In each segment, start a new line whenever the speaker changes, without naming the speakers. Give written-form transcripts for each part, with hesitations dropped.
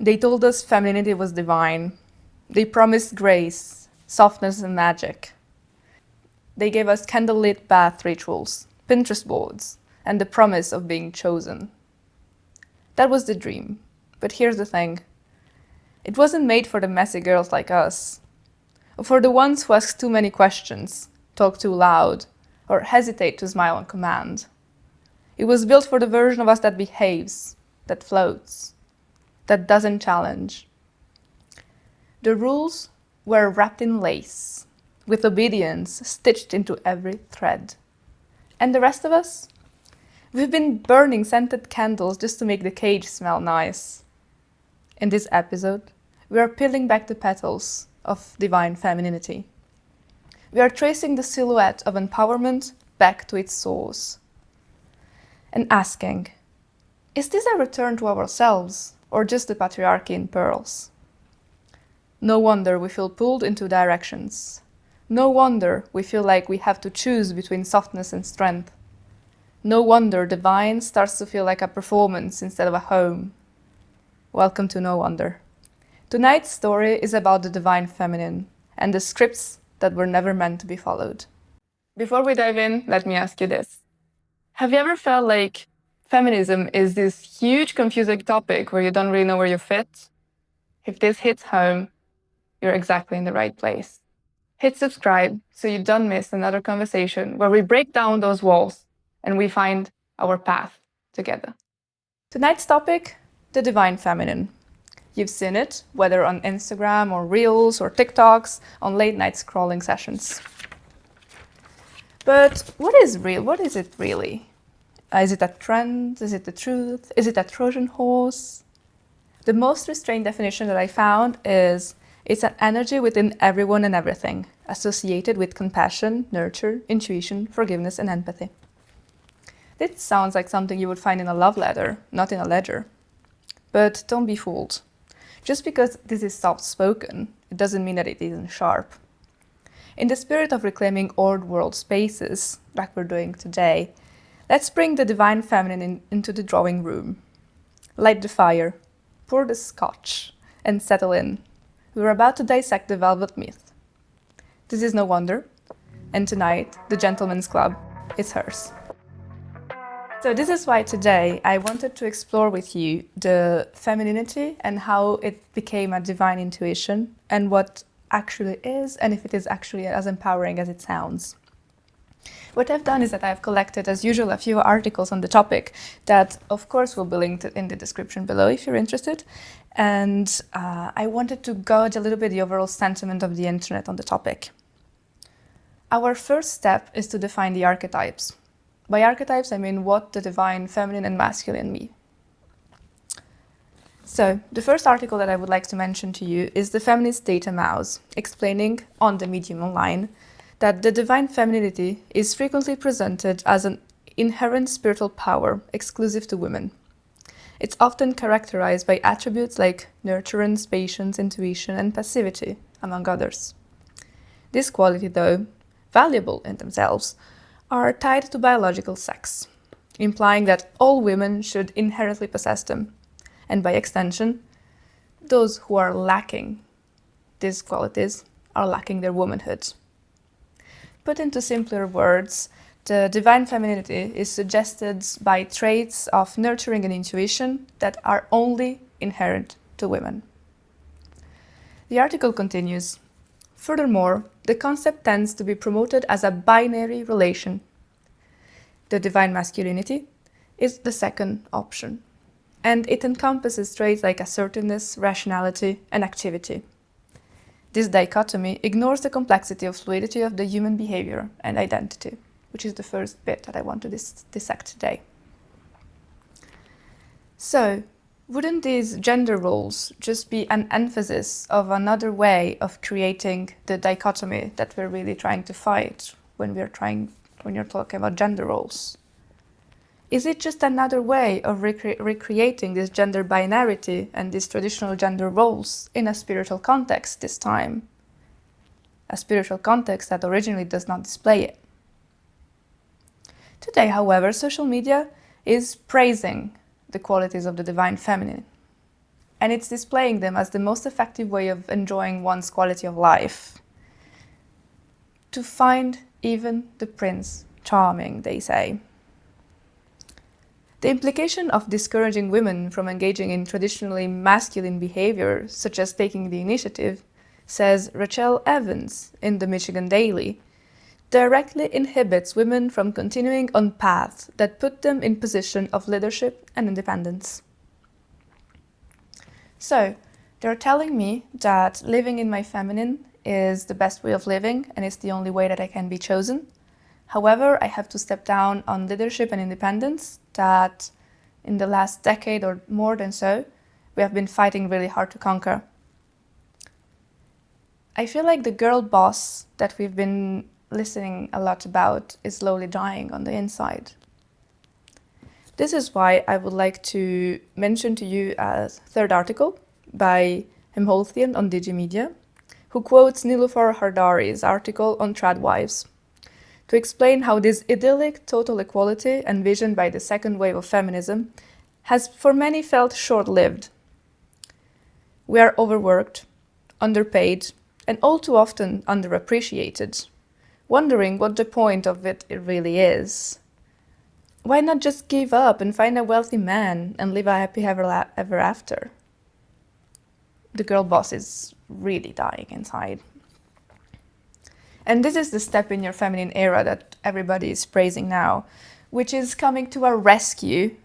They told us femininity was divine. They promised grace, softness, and magic. They gave us candlelit bath rituals, Pinterest boards, and the promise of being chosen. That was the dream. But here's the thing. It wasn't made for the messy girls like us, or for the ones who ask too many questions, talk too loud, or hesitate to smile on command. It was built for the version of us that behaves, that floats, that doesn't challenge. The rules were wrapped in lace, with obedience stitched into every thread. And the rest of us? We've been burning scented candles just to make the cage smell nice. In this episode, we are peeling back the petals of divine femininity. We are tracing the silhouette of empowerment back to its source. And asking, is this a return to ourselves, or just the patriarchy in pearls? No wonder we feel pulled in two directions. No wonder we feel like we have to choose between softness and strength. No wonder divine starts to feel like a performance instead of a home. Welcome to No Wonder. Tonight's story is about the divine feminine and the scripts that were never meant to be followed. Before we dive in, let me ask you this. Have you ever felt like feminism is this huge confusing topic where you don't really know where you fit? If this hits home, you're exactly in the right place. Hit subscribe so you don't miss another conversation where we break down those walls and we find our path together. Tonight's topic, the divine feminine. You've seen it, whether on Instagram or Reels or TikToks, on late night scrolling sessions. But what is real? What is it really? Is it a trend? Is it the truth? Is it a Trojan horse? The most restrained definition that I found is it's an energy within everyone and everything, associated with compassion, nurture, intuition, forgiveness, and empathy. This sounds like something you would find in a love letter, not in a ledger. But don't be fooled. Just because this is soft-spoken, it doesn't mean that it isn't sharp. In the spirit of reclaiming old world spaces, like we're doing today, let's bring the divine feminine into the drawing room. Light the fire, pour the scotch, and settle in. We're about to dissect the velvet myth. This is No Wonder, and tonight, the Gentleman's Club is hers. So this is why today I wanted to explore with you the femininity and how it became a divine intuition and what actually is, and if it is actually as empowering as it sounds. What I've done is that I've collected, as usual, a few articles on the topic that, of course, will be linked in the description below if you're interested. And I wanted to gauge a little bit the overall sentiment of the internet on the topic. Our first step is to define the archetypes. By archetypes, I mean what the divine feminine and masculine mean. So, the first article that I would like to mention to you is the feminist Data Mouse, explaining on the Medium Online that the divine femininity is frequently presented as an inherent spiritual power exclusive to women. It's often characterized by attributes like nurturance, patience, intuition, and passivity, among others. This quality, though valuable in themselves, are tied to biological sex, implying that all women should inherently possess them, and by extension, those who are lacking these qualities are lacking their womanhood. Put into simpler words, the divine femininity is suggested by traits of nurturing and intuition that are only inherent to women. The article continues, furthermore, the concept tends to be promoted as a binary relation. The divine masculinity is the second option, and it encompasses traits like assertiveness, rationality, and activity. This dichotomy ignores the complexity of fluidity of the human behavior and identity, which is the first bit that I want to dissect today. So, wouldn't these gender roles just be an emphasis of another way of creating the dichotomy that we're really trying to fight when you're talking about gender roles? Is it just another way of recreating this gender binarity and these traditional gender roles in a spiritual context this time? A spiritual context that originally does not display it. Today, however, social media is praising the qualities of the divine feminine. and it's displaying them as the most effective way of enjoying one's quality of life. To find even the prince charming, they say. The implication of discouraging women from engaging in traditionally masculine behavior, such as taking the initiative, says Rachel Evans in the Michigan Daily, directly inhibits women from continuing on paths that put them in position of leadership and independence. So, they're telling me that living in my feminine is the best way of living and it's the only way that I can be chosen. However, I have to step down on leadership and independence that in the last decade or more than so, we have been fighting really hard to conquer. I feel like the girl boss that we've been listening a lot about is slowly dying on the inside. This is why I would like to mention to you a third article by Hemholthian on Digimedia, who quotes Niloufar Hardari's article on tradwives to explain how this idyllic total equality envisioned by the second wave of feminism has for many felt short-lived. We are overworked, underpaid, and all too often underappreciated, wondering what the point of it really is. Why not just give up and find a wealthy man and live a happy ever after? The girl boss is really dying inside. And this is the step in your feminine era that everybody is praising now, which is coming to our rescue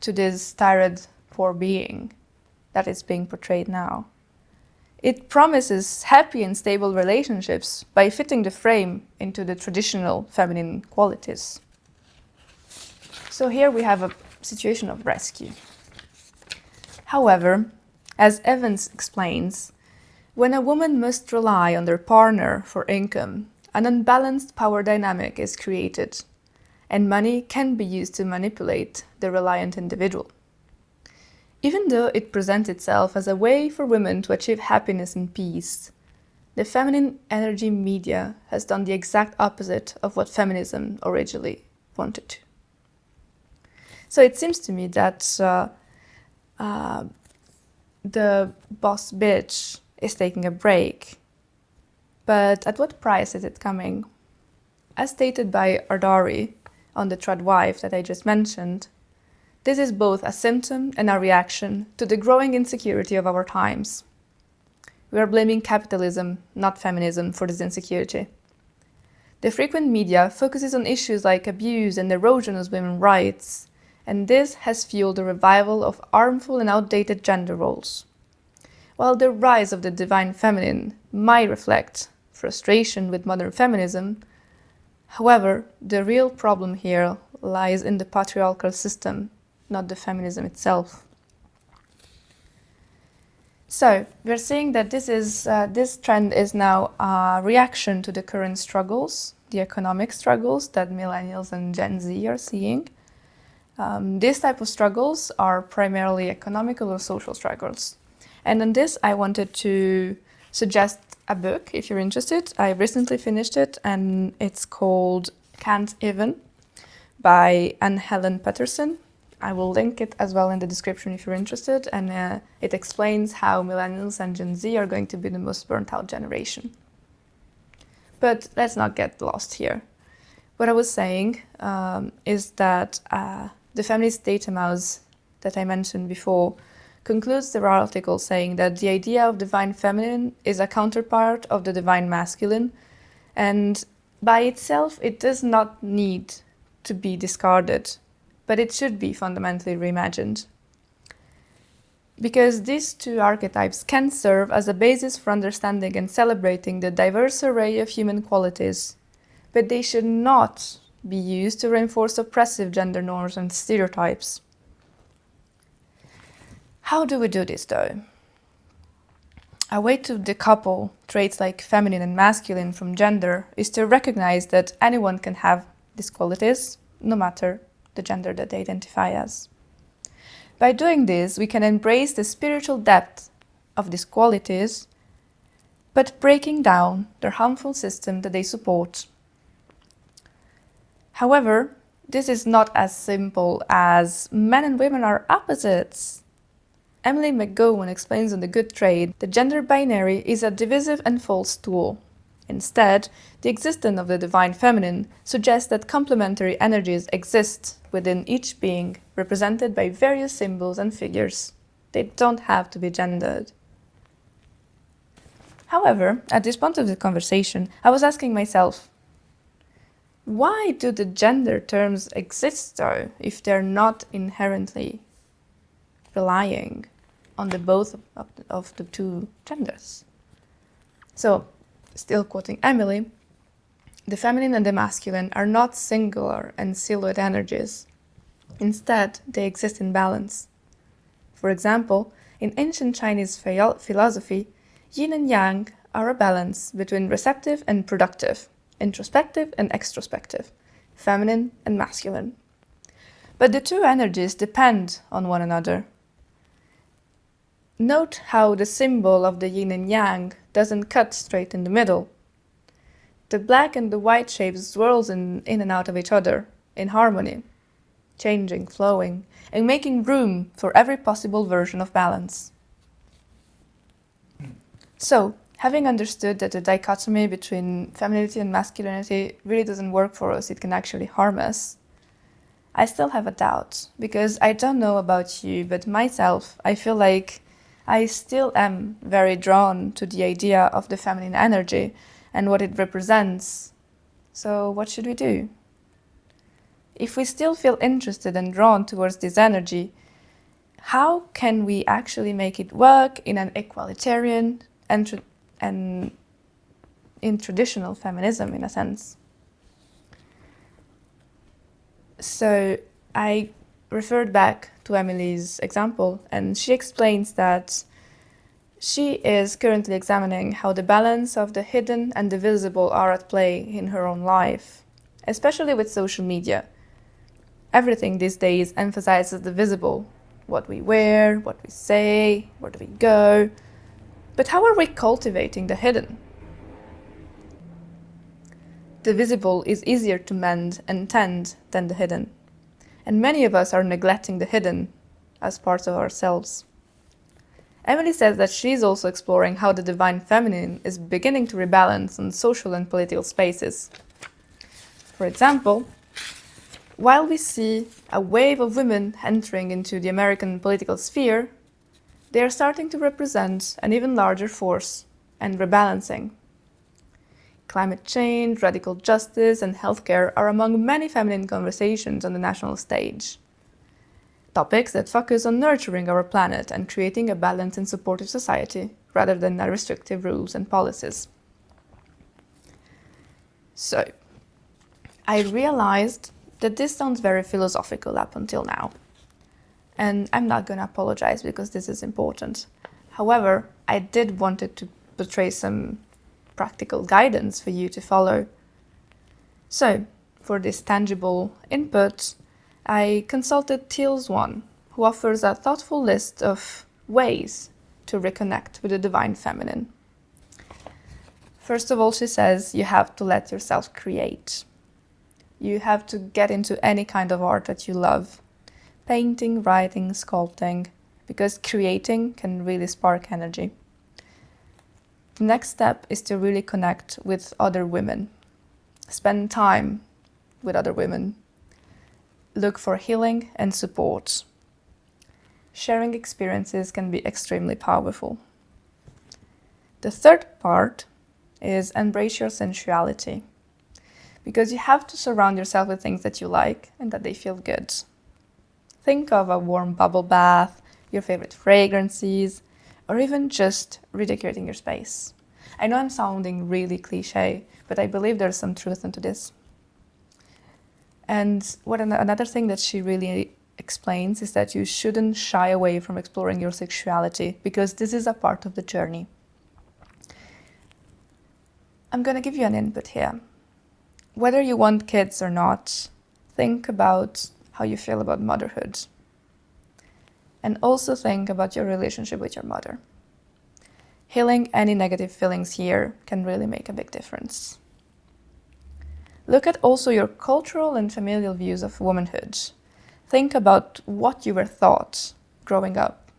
to this tired, poor being that is being portrayed now. It promises happy and stable relationships by fitting the frame into the traditional feminine qualities. So here we have a situation of rescue. However, as Evans explains, when a woman must rely on their partner for income, an unbalanced power dynamic is created, and money can be used to manipulate the reliant individual. Even though it presents itself as a way for women to achieve happiness and peace, the feminine energy media has done the exact opposite of what feminism originally wanted to. So it seems to me that the boss bitch is taking a break. But at what price is it coming? As stated by Ardari on the tradwife that I just mentioned, this is both a symptom and a reaction to the growing insecurity of our times. We are blaming capitalism, not feminism, for this insecurity. The frequent media focuses on issues like abuse and erosion of women's rights, and this has fueled the revival of harmful and outdated gender roles. While the rise of the divine feminine might reflect frustration with modern feminism, however, the real problem here lies in the patriarchal system, not the feminism itself. So, we're seeing that this trend is now a reaction to the current struggles, the economic struggles that millennials and Gen Z are seeing. These type of struggles are primarily economical or social struggles. And on this, I wanted to suggest a book, if you're interested. I recently finished it, and it's called Can't Even by Anne-Helen Patterson. I will link it as well in the description if you're interested, and it explains how millennials and Gen Z are going to be the most burnt out generation. But let's not get lost here. What I was saying is that the feminist data mouse that I mentioned before concludes their article saying that the idea of divine feminine is a counterpart of the divine masculine, and by itself it does not need to be discarded, but it should be fundamentally reimagined. Because these two archetypes can serve as a basis for understanding and celebrating the diverse array of human qualities, but they should not be used to reinforce oppressive gender norms and stereotypes. How do we do this, though? A way to decouple traits like feminine and masculine from gender is to recognize that anyone can have these qualities, no matter the gender that they identify as. By doing this, we can embrace the spiritual depth of these qualities, but breaking down the harmful system that they support. However, this is not as simple as men and women are opposites. Emily McGowan explains in The Good Trade, the gender binary is a divisive and false tool. Instead, the existence of the divine feminine suggests that complementary energies exist within each being, represented by various symbols and figures. They don't have to be gendered. However, at this point of the conversation, I was asking myself, why do the gender terms exist though, if they're not inherently relying on the both of the two genders? So, still quoting Emily, the feminine and the masculine are not singular and silhouette energies. Instead, they exist in balance. For example, in ancient Chinese philosophy, yin and yang are a balance between receptive and productive, introspective and extrospective, feminine and masculine. But the two energies depend on one another. Note how the symbol of the yin and yang doesn't cut straight in the middle. The black and the white shapes swirls in and out of each other, in harmony, changing, flowing, and making room for every possible version of balance. So, having understood that the dichotomy between femininity and masculinity really doesn't work for us, it can actually harm us, I still have a doubt, because I don't know about you, but myself, I feel like I still am very drawn to the idea of the feminine energy and what it represents. So what should we do? If we still feel interested and drawn towards this energy, how can we actually make it work in an egalitarian and in traditional feminism, in a sense? So I referred back to Emily's example, and she explains that she is currently examining how the balance of the hidden and the visible are at play in her own life, especially with social media. Everything these days emphasizes the visible, what we wear, what we say, where do we go. But how are we cultivating the hidden? The visible is easier to mend and tend than the hidden, and many of us are neglecting the hidden as parts of ourselves. Emily says that she's also exploring how the divine feminine is beginning to rebalance on social and political spaces. For example, while we see a wave of women entering into the American political sphere, they are starting to represent an even larger force and rebalancing. Climate change, radical justice, and healthcare are among many feminine conversations on the national stage. Topics that focus on nurturing our planet and creating a balanced and supportive society, rather than restrictive rules and policies. So, I realized that this sounds very philosophical up until now. And I'm not going to apologize because this is important. However, I did want to portray some practical guidance for you to follow. So, for this tangible input, I consulted Teal's One, who offers a thoughtful list of ways to reconnect with the divine feminine. First of all, she says you have to let yourself create. You have to get into any kind of art that you love. Painting, writing, sculpting, because creating can really spark energy. The next step is to really connect with other women. Spend time with other women. Look for healing and support. Sharing experiences can be extremely powerful. The third part is embrace your sensuality, because you have to surround yourself with things that you like and that they feel good. Think of a warm bubble bath, your favorite fragrances, or even just redecorating your space. I know I'm sounding really cliche, but I believe there's some truth into this. And another thing that she really explains is that you shouldn't shy away from exploring your sexuality, because this is a part of the journey. I'm going to give you an input here. Whether you want kids or not, think about how you feel about motherhood. And also think about your relationship with your mother. Healing any negative feelings here can really make a big difference. Look at also your cultural and familial views of womanhood. Think about what you were taught growing up.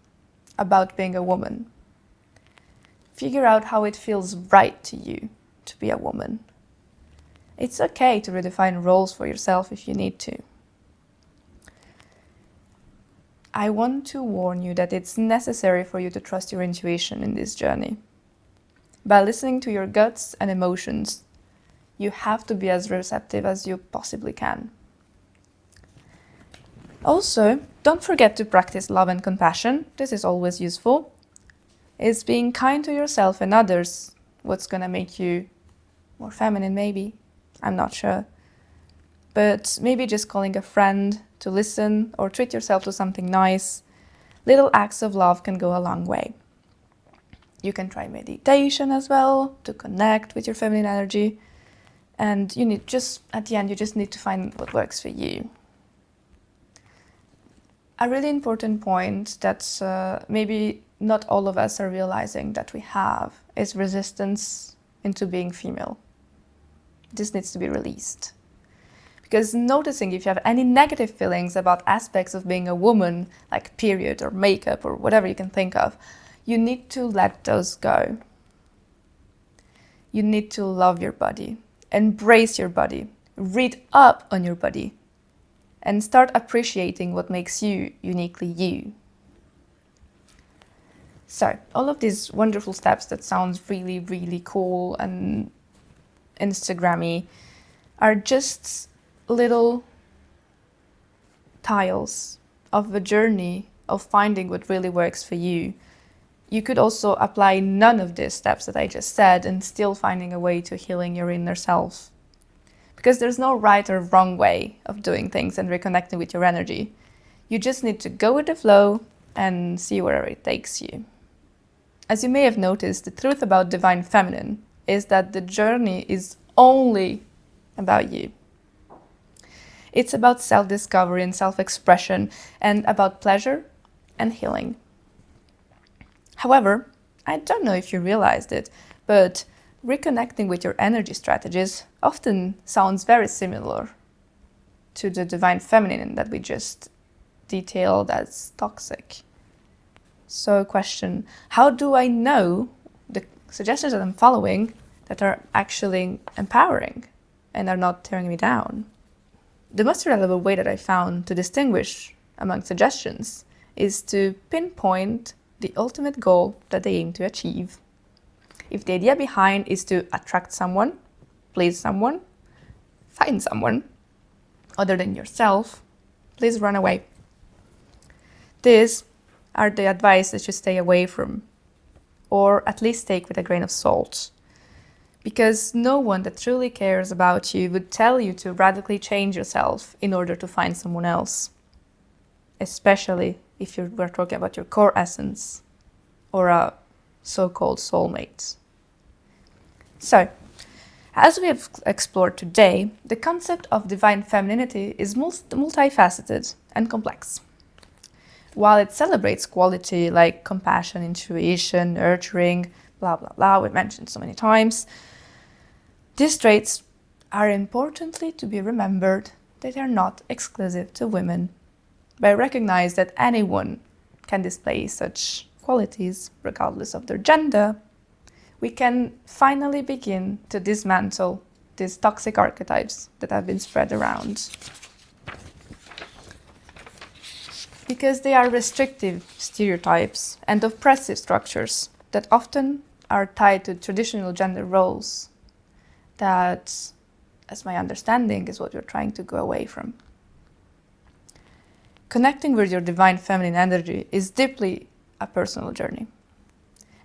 about being a woman. Figure out how it feels right to you to be a woman. It's okay to redefine roles for yourself if you need to. I want to warn you that it's necessary for you to trust your intuition in this journey. By listening to your guts and emotions, you have to be as receptive as you possibly can. Also, don't forget to practice love and compassion. This is always useful. Is being kind to yourself and others what's gonna make you more feminine, maybe? I'm not sure. But maybe just calling a friend to listen or treat yourself to something nice. Little acts of love can go a long way. You can try meditation as well to connect with your feminine energy. And at the end, you just need to find what works for you. A really important point that maybe not all of us are realizing that we have is resistance into being female. This needs to be released. Because noticing if you have any negative feelings about aspects of being a woman, like period or makeup or whatever you can think of, you need to let those go. You need to love your body, embrace your body, read up on your body, and start appreciating what makes you uniquely you. So, all of these wonderful steps that sounds really, really cool and Instagrammy are just little tiles of the journey of finding what really works for you. You could also apply none of these steps that I just said and still finding a way to healing your inner self. Because there's no right or wrong way of doing things and reconnecting with your energy. You just need to go with the flow and see wherever it takes you. As you may have noticed, the truth about divine feminine is that the journey is only about you. It's about self-discovery and self-expression and about pleasure and healing. However, I don't know if you realized it, but reconnecting with your energy strategies often sounds very similar to the divine feminine that we just detailed as toxic. So question, how do I know the suggestions that I'm following that are actually empowering and are not tearing me down? The most reliable way that I found to distinguish among suggestions is to pinpoint the ultimate goal that they aim to achieve. If the idea behind is to attract someone, please someone, find someone other than yourself, please run away. These are the advice that you stay away from, or at least take with a grain of salt. Because no one that truly cares about you would tell you to radically change yourself in order to find someone else. Especially if you were talking about your core essence or a so-called soulmate. So, as we have explored today, the concept of divine femininity is multifaceted and complex. While it celebrates quality like compassion, intuition, nurturing, blah, blah, blah, we mentioned so many times, these traits are importantly to be remembered that they are not exclusive to women. By recognizing that anyone can display such qualities regardless of their gender, we can finally begin to dismantle these toxic archetypes that have been spread around. Because they are restrictive stereotypes and oppressive structures that often are tied to traditional gender roles that, as my understanding, is what we're trying to go away from. Connecting with your divine feminine energy is deeply a personal journey.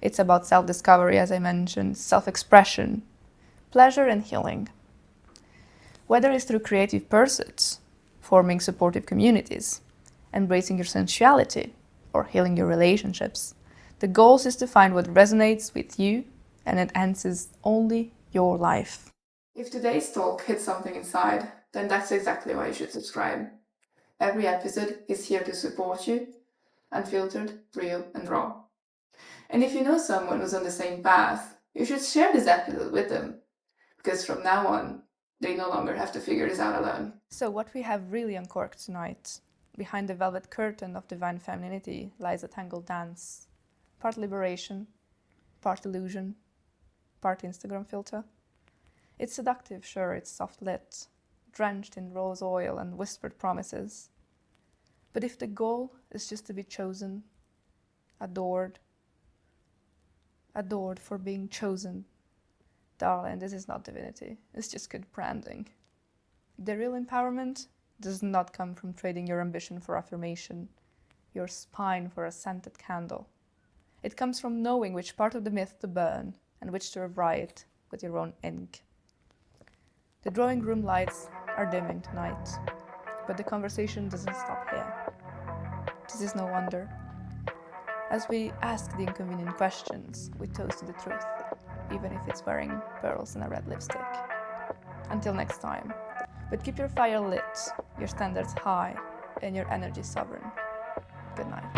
It's about self-discovery, as I mentioned, self-expression, pleasure and healing. Whether it's through creative pursuits, forming supportive communities, embracing your sensuality, or healing your relationships, the goal is to find what resonates with you and enhances only your life. If today's talk hit something inside, then that's exactly why you should subscribe. Every episode is here to support you, unfiltered, real and raw. And if you know someone who's on the same path, you should share this episode with them, because from now on, they no longer have to figure this out alone. So what we have really uncorked tonight Behind the velvet curtain of divine femininity lies a tangled dance, part liberation, part illusion, part Instagram filter. It's seductive, sure, it's soft-lit, drenched in rose oil and whispered promises. But if the goal is just to be chosen, adored for being chosen, darling, this is not divinity, it's just good branding. The real empowerment does not come from trading your ambition for affirmation, your spine for a scented candle. It comes from knowing which part of the myth to burn and which to rewrite with your own ink. The drawing room lights are dimming tonight, but the conversation doesn't stop here. This is no wonder. As we ask the inconvenient questions, we toast to the truth, even if it's wearing pearls and a red lipstick. Until next time. But keep your fire lit, your standards high, and your energy sovereign. Good night.